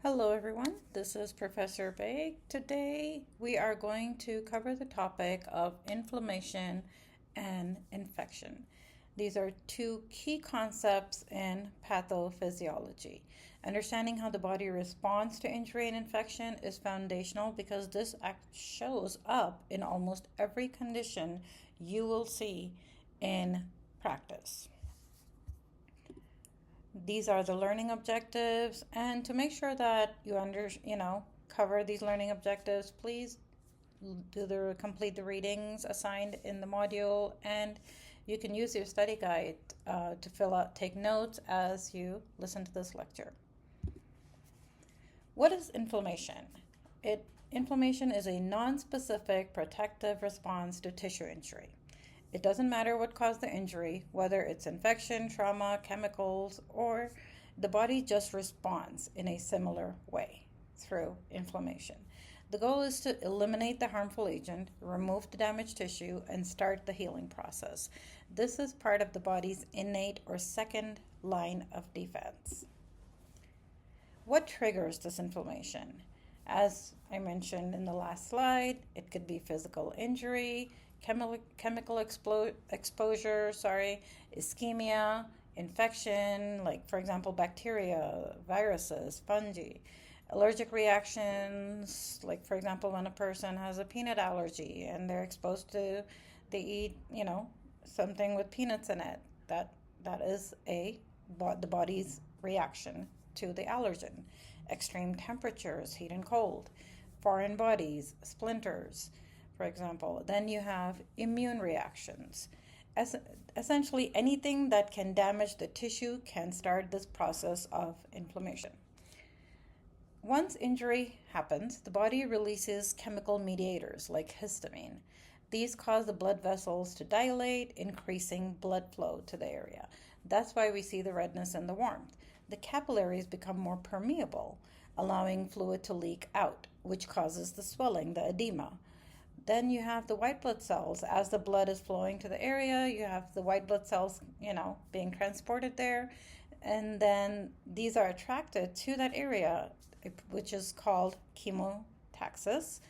Hello, everyone. This is Professor Baig. Today, we are going to cover the topic of inflammation and infection. These are two key concepts in pathophysiology. Understanding how the body responds to injury and infection is foundational because this shows up in almost every condition you will see in practice. These are the learning objectives, and to make sure that cover these learning objectives, please complete the readings assigned in the module, and you can use your study guide to take notes as you listen to this lecture. What is inflammation? Inflammation is a non-specific protective response to tissue injury. It doesn't matter what caused the injury, whether it's infection, trauma, chemicals, or the body just responds in a similar way through inflammation. The goal is to eliminate the harmful agent, remove the damaged tissue, and start the healing process. This is part of the body's innate or second line of defense. What triggers this inflammation? As I mentioned in the last slide, it could be physical injury, chemical exposure, ischemia, infection, like for example, bacteria, viruses, fungi, allergic reactions, like for example, when a person has a peanut allergy and they eat, something with peanuts in it, that is the body's reaction to the allergen. Extreme temperatures, heat and cold, foreign bodies, splinters, for example. Then you have immune reactions. Essentially, anything that can damage the tissue can start this process of inflammation. Once injury happens, the body releases chemical mediators like histamine. These cause the blood vessels to dilate, increasing blood flow to the area. That's why we see the redness and the warmth. The capillaries become more permeable, allowing fluid to leak out, which causes the swelling, the edema. Then you have the white blood cells. As the blood is flowing to the area, you have the white blood cells, being transported there. And then these are attracted to that area, which is called chemotaxis.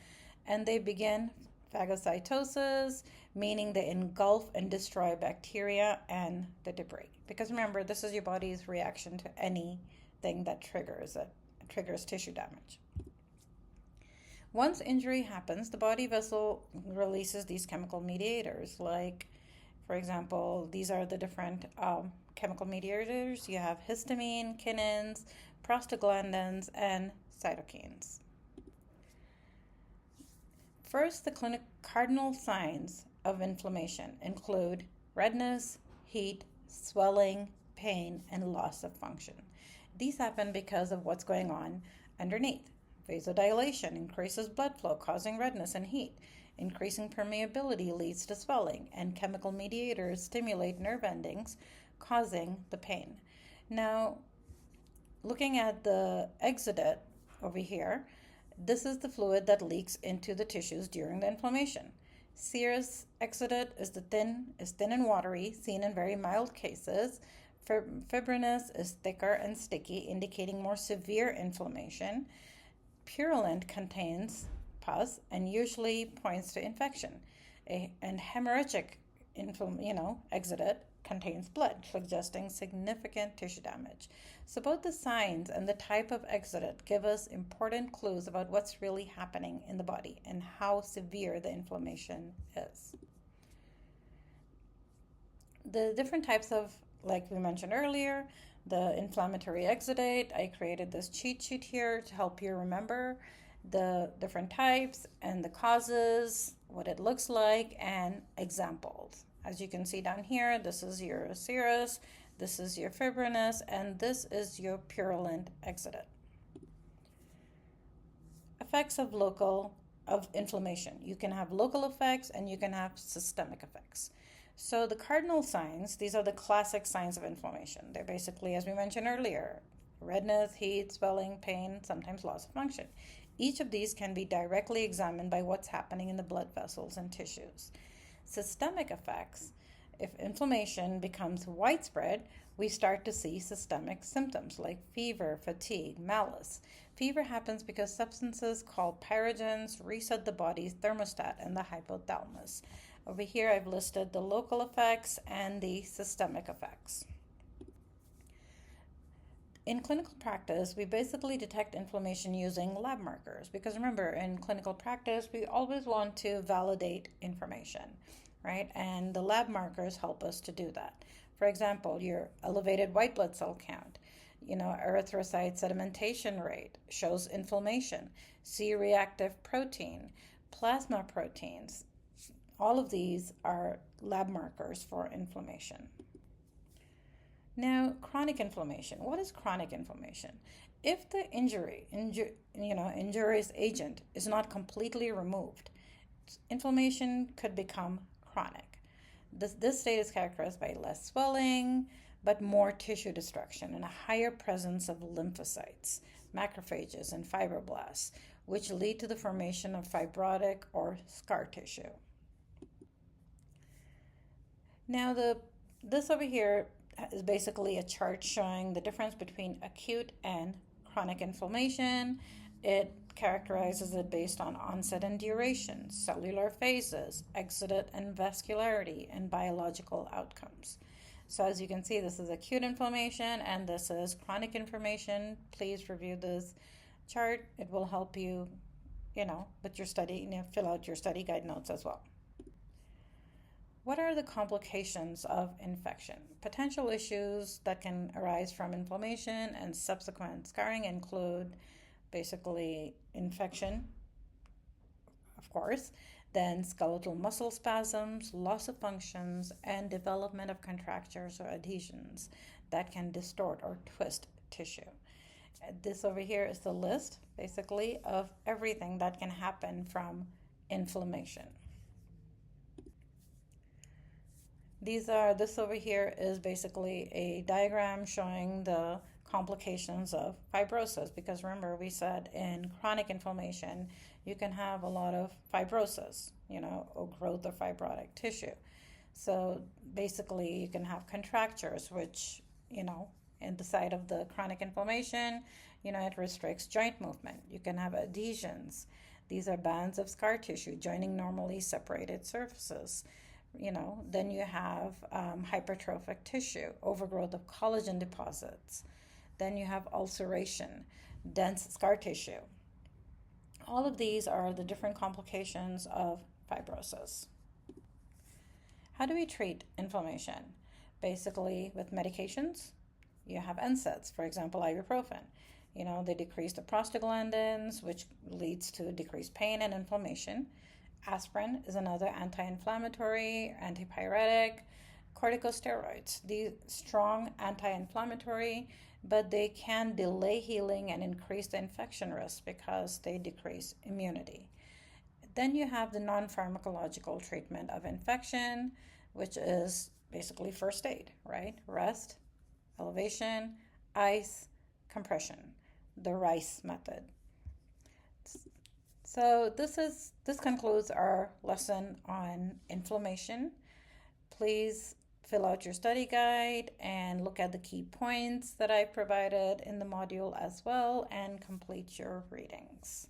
And they begin phagocytosis, meaning they engulf and destroy bacteria and the debris. Because remember, this is your body's reaction to anything that triggers tissue damage. Once injury happens, the body vessel releases these chemical mediators. Like, for example, these are the different chemical mediators. You have histamine, kinins, prostaglandins, and cytokines. First, the cardinal signs of inflammation include redness, heat, swelling, pain, and loss of function. These happen because of what's going on underneath. Vasodilation increases blood flow, causing redness and heat. Increasing permeability leads to swelling, and chemical mediators stimulate nerve endings, causing the pain. Now, looking at the exudate over here, this is the fluid that leaks into the tissues during the inflammation. Serous exudate is thin and watery, seen in very mild cases. Fibrinous is thicker and sticky, indicating more severe inflammation. Purulent contains pus and usually points to infection. And hemorrhagic exudate contains blood, suggesting significant tissue damage. So both the signs and the type of exudate give us important clues about what's really happening in the body and how severe the inflammation is. The different types of, like we mentioned earlier, the inflammatory exudate, I created this cheat sheet here to help you remember the different types and the causes, what it looks like, and examples. As you can see down here, this is your serous, this is your fibrinous, and this is your purulent exudate. Effects of inflammation. You can have local effects and you can have systemic effects. So the cardinal signs, these are the classic signs of inflammation. They're basically, as we mentioned earlier, redness, heat, swelling, pain, sometimes loss of function. Each of these can be directly examined by what's happening in the blood vessels and tissues. Systemic effects, if inflammation becomes widespread, we start to see systemic symptoms like fever, fatigue, malaise. Fever happens because substances called pyrogens reset the body's thermostat in the hypothalamus. Over here, I've listed the local effects and the systemic effects. In clinical practice, we basically detect inflammation using lab markers because remember, in clinical practice, we always want to validate information, right? And the lab markers help us to do that. For example, your elevated white blood cell count, erythrocyte sedimentation rate shows inflammation, C-reactive protein, plasma proteins. All of these are lab markers for inflammation. Now, chronic inflammation. What is chronic inflammation? If the injurious agent is not completely removed, inflammation could become chronic. This state is characterized by less swelling, but more tissue destruction and a higher presence of lymphocytes, macrophages, and fibroblasts, which lead to the formation of fibrotic or scar tissue. Now, this over here is basically a chart showing the difference between acute and chronic inflammation. It characterizes it based on onset and duration, cellular phases, exudate and vascularity, and biological outcomes. So as you can see, this is acute inflammation and this is chronic inflammation. Please review this chart. It will help you, with your study, fill out your study guide notes as well. What are the complications of infection? Potential issues that can arise from inflammation and subsequent scarring include basically infection, of course, then skeletal muscle spasms, loss of functions, and development of contractures or adhesions that can distort or twist tissue. This over here is the list, basically, of everything that can happen from inflammation. This over here is basically a diagram showing the complications of fibrosis because remember we said in chronic inflammation you can have a lot of fibrosis, or growth of fibrotic tissue. So basically you can have contractures which, in the side of the chronic inflammation, it restricts joint movement. You can have adhesions. These are bands of scar tissue joining normally separated surfaces. Then you have hypertrophic tissue, overgrowth of collagen deposits. Then you have ulceration, dense scar tissue. All of these are the different complications of fibrosis. How do we treat inflammation? Basically with medications. You have NSAIDs, for example, ibuprofen. They decrease the prostaglandins, which leads to decreased pain and inflammation. Aspirin is another anti-inflammatory, antipyretic, corticosteroids. These strong anti-inflammatory, but they can delay healing and increase the infection risk because they decrease immunity. Then you have the non-pharmacological treatment of infection, which is basically first aid, right? Rest, elevation, ice, compression, the RICE method. So this concludes our lesson on inflammation. Please fill out your study guide and look at the key points that I provided in the module as well and complete your readings.